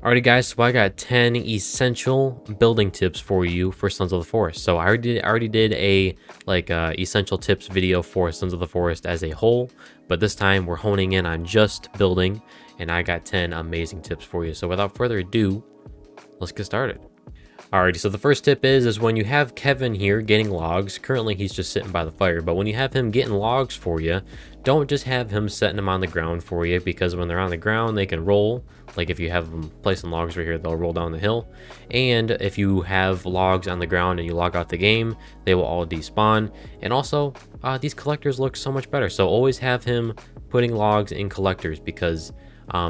Alrighty guys, so I got 10 essential building tips for you for Sons of the Forest. So I already did a essential tips video for Sons of the Forest as a whole, but this time we're honing in on just building, and I got 10 amazing tips for you. So without further ado, let's get started. Alrighty, so the first tip is when you have Kevin here getting logs. Currently he's just sitting by the fire, but when you have him getting logs for you, don't just have him setting them on the ground for you, because when they're on the ground they can roll. Like if you have them placing logs right here, they'll roll down the hill. And if you have logs on the ground and you log out the game, they will all despawn. And also these collectors look so much better, so always have him putting logs in collectors, because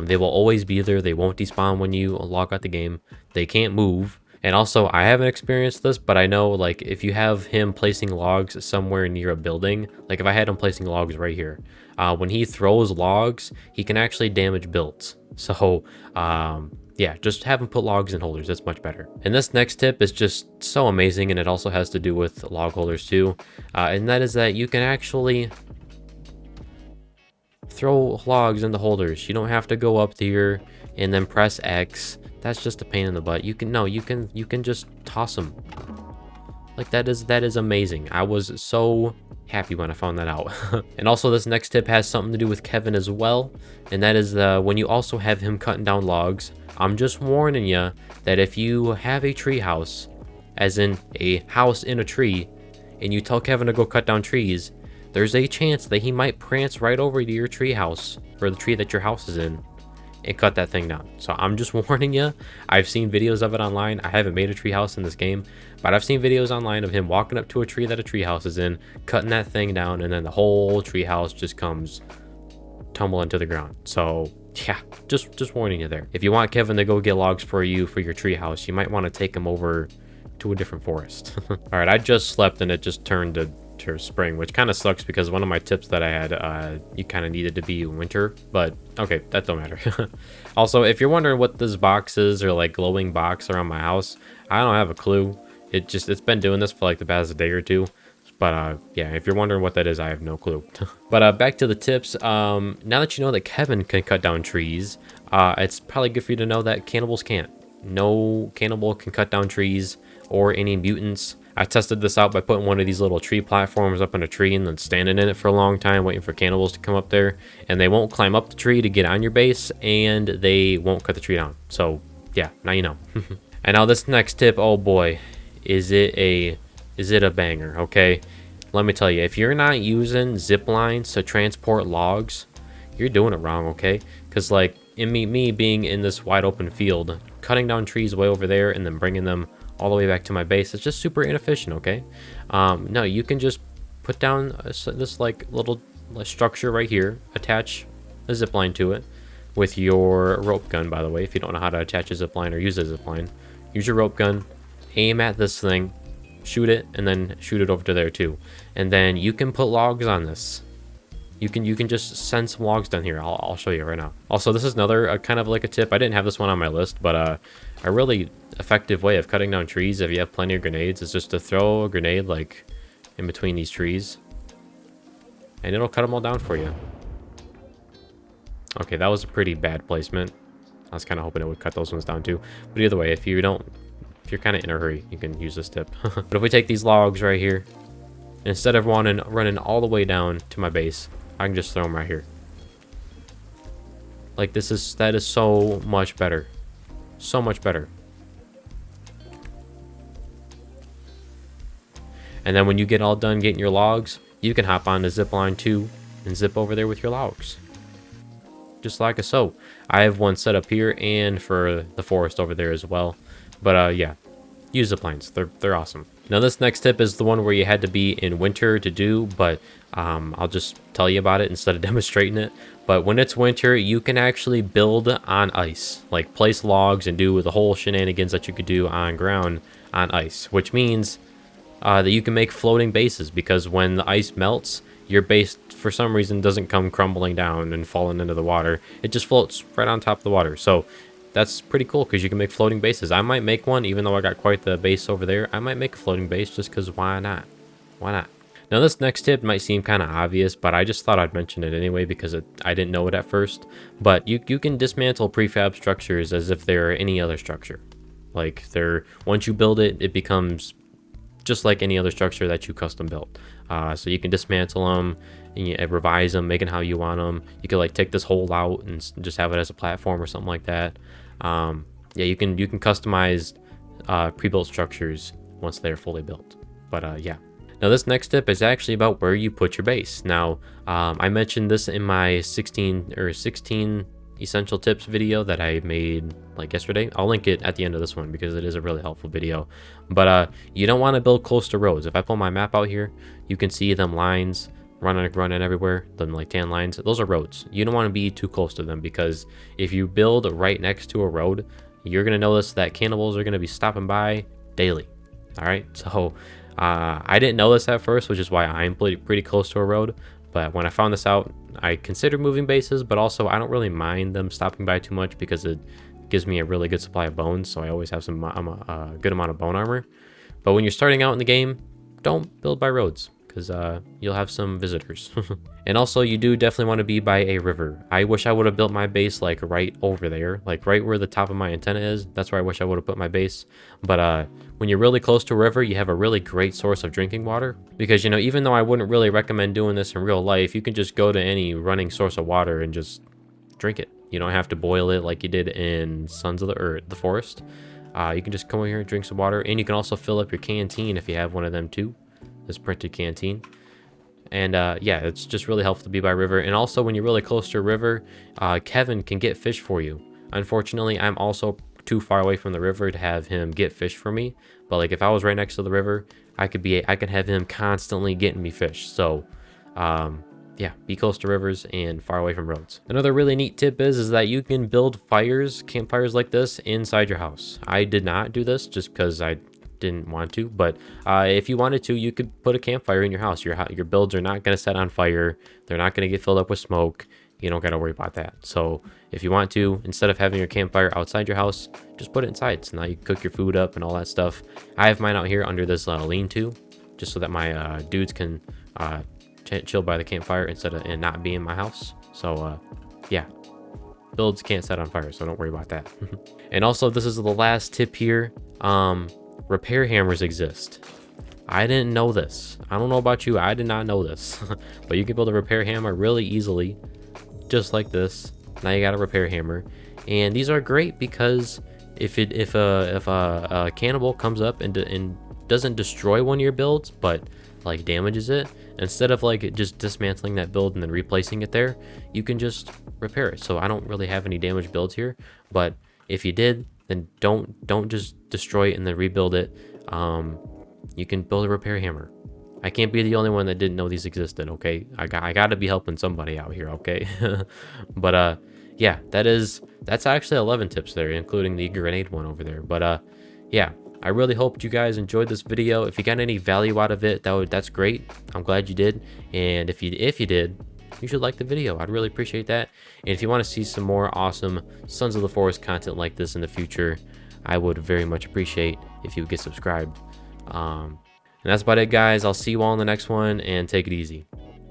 they will always be there. They won't despawn when you log out the game. They can't move. And also, I haven't experienced this, but I know, like, if you have him placing logs somewhere near a building, like if I had him placing logs right here, when he throws logs, he can actually damage builds. So, yeah, just have him put logs in holders. That's much better. And this next tip is just so amazing, and it also has to do with log holders too. And that is that you can actually throw logs in the holders. You don't have to go up here and then press X. That's just a pain in the butt. You can just toss them. Like that is amazing. I was so happy when I found that out. And also this next tip has something to do with Kevin as well, and that is when you also have him cutting down logs. I'm just warning you that if you have a tree house, as in a house in a tree, and you tell Kevin to go cut down trees, there's a chance that he might prance right over to your tree house, or the tree that your house is in, and cut that thing down. So I'm just warning you. I've seen videos of it online. I haven't made a tree house in this game, but I've seen videos online of him walking up to a tree that a tree house is in, cutting that thing down, and then the whole tree house just comes tumbling to the ground. So yeah, just warning you there. If you want Kevin to go get logs for you for your tree house, you might want to take him over to a different forest. All right, I just slept and it just turned to spring, which kind of sucks, because one of my tips that I had, you kind of needed to be winter, but okay, that don't matter. Also, if you're wondering what this box is, or like glowing box around my house, I don't have a clue. It's been doing this for like the past day or two, but yeah, if you're wondering what that is, I have no clue. But back to the tips. Now that you know that Kevin can cut down trees, it's probably good for you to know that cannibals can't. No cannibal can cut down trees, or any mutants. I tested this out by putting one of these little tree platforms up in a tree and then standing in it for a long time waiting for cannibals to come up there, and they won't climb up the tree to get on your base, and they won't cut the tree down. So yeah, now you know. And now this next tip, oh boy, is it a banger. Okay, let me tell you, if you're not using zip lines to transport logs, you're doing it wrong. Okay, because like in me being in this wide open field, cutting down trees way over there and then bringing them all the way back to my base, it's just super inefficient. Okay, no, you can just put down this like little structure right here, attach a zip line to it with your rope gun. By the way, if you don't know how to attach a zip line or use a zip line, use your rope gun, aim at this thing, shoot it, and then shoot it over to there too, and then you can put logs on this. You can just send some logs down here. I'll show you right now. Also, this is another kind of like a tip. I didn't have this one on my list, but a really effective way of cutting down trees if you have plenty of grenades is just to throw a grenade like in between these trees, and it'll cut them all down for you. Okay, that was a pretty bad placement. I was kind of hoping it would cut those ones down too. But either way, if you're kind of in a hurry, you can use this tip. But if we take these logs right here, instead of running all the way down to my base, I can just throw them right here. Like that is so much better. So much better. And then when you get all done getting your logs, you can hop on the zip line too and zip over there with your logs. Just like so. I have one set up here and for the forest over there as well. But yeah, use zip lines. They're awesome. Now this next tip is the one where you had to be in winter to do, but I'll just tell you about it instead of demonstrating it. But when it's winter, you can actually build on ice, like place logs and do the whole shenanigans that you could do on ground on ice, which means that you can make floating bases, because when the ice melts, your base for some reason doesn't come crumbling down and falling into the water. It just floats right on top of the water. So that's pretty cool, because you can make floating bases. I might make one, even though I got quite the base over there. I might make a floating base just because why not? Why not? Now this next tip might seem kind of obvious, but I just thought I'd mention it anyway because I didn't know it at first. But you can dismantle prefab structures as if they're any other structure. Like once you build it, it becomes just like any other structure that you custom built. So you can dismantle them, and you revise them, make it how you want them. You could like take this hole out and just have it as a platform or something like that. Yeah, you can customize pre-built structures once they're fully built. But yeah. Now this next tip is actually about where you put your base. Now I mentioned this in my 16 essential tips video that I made like yesterday. I'll link it at the end of this one because it is a really helpful video. But you don't want to build close to roads. If I pull my map out here, you can see them lines running everywhere, them like tan lines. Those are roads. You don't want to be too close to them because if you build right next to a road, you're going to notice that cannibals are going to be stopping by daily. All right, so I didn't know this at first, which is why I'm pretty close to a road. But when I found this out, I considered moving bases, but also I don't really mind them stopping by too much because it gives me a really good supply of bones. So I always have some good amount of bone armor. But when you're starting out in the game, don't build by roads because you'll have some visitors. And also you do definitely want to be by a river. I wish I would have built my base like right over there, like right where the top of my antenna is. That's where I wish I would have put my base. But when you're really close to a river, you have a really great source of drinking water. Because, you know, even though I wouldn't really recommend doing this in real life, you can just go to any running source of water and just drink it. You don't have to boil it like you did in Sons of the Forest. You can just come over here and drink some water. And you can also fill up your canteen if you have one of them too. This printed canteen. And yeah, it's just really helpful to be by river. And also when you're really close to a river, Kelvin can get fish for you. Unfortunately, I'm also too far away from the river to have him get fish for me. But like if I was right next to the river, I could have him constantly getting me fish. So yeah, be close to rivers and far away from roads. Another really neat tip is that you can build campfires like this inside your house. I did not do this just because I didn't want to, but if you wanted to, you could put a campfire in your house. Your builds are not going to set on fire. They're not going to get filled up with smoke. You don't got to worry about that. So if you want to, instead of having your campfire outside your house, just put it inside. So now you can cook your food up and all that stuff. I have mine out here under this lean-to, just so that my dudes can chill by the campfire and not be in my house. So yeah, builds can't set on fire, so don't worry about that. And also, this is the last tip here. Repair hammers exist. I didn't know this. I don't know about you. I did not know this. But you can build a repair hammer really easily, just like this. Now you got a repair hammer, and these are great because if a cannibal comes up and doesn't destroy one of your builds, but like damages it, instead of like just dismantling that build and then replacing it there, you can just repair it. So I don't really have any damaged builds here, but if you did, then don't just destroy it and then rebuild it. You can build a repair hammer. I can't be the only one that didn't know these existed, okay? I got to be helping somebody out here, okay? But yeah, that's actually 11 tips there, including the grenade one over there. But yeah, I really hoped you guys enjoyed this video. If you got any value out of it, that's great. I'm glad you did. And if you did, you should like the video. I'd really appreciate that. And if you want to see some more awesome Sons of the Forest content like this in the future, I would very much appreciate if you would get subscribed. And that's about it, guys. I'll see you all in the next one, and take it easy.